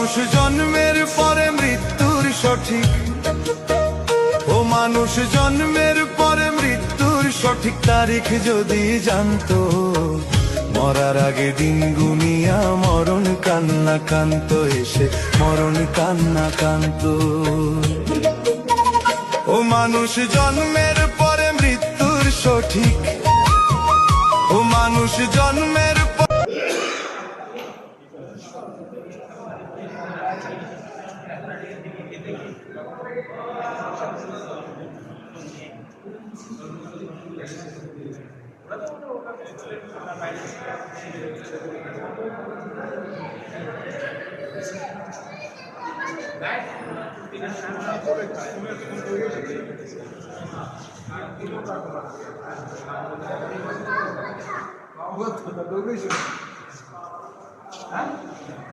মানুষ জন্মের পরে মৃত্যুর সঠিক, ও মানুষ জন্মের পরে মৃত্যুর সঠিক তারিখ যদি জানতো, মরার আগে দিন গুনিয়া মরণ কান্না কান্ত এসে মরণ কান্না কান্ত। ও মানুষ জন্মের পরে মৃত্যুর সঠিক, ও মানুষ জন্মের What?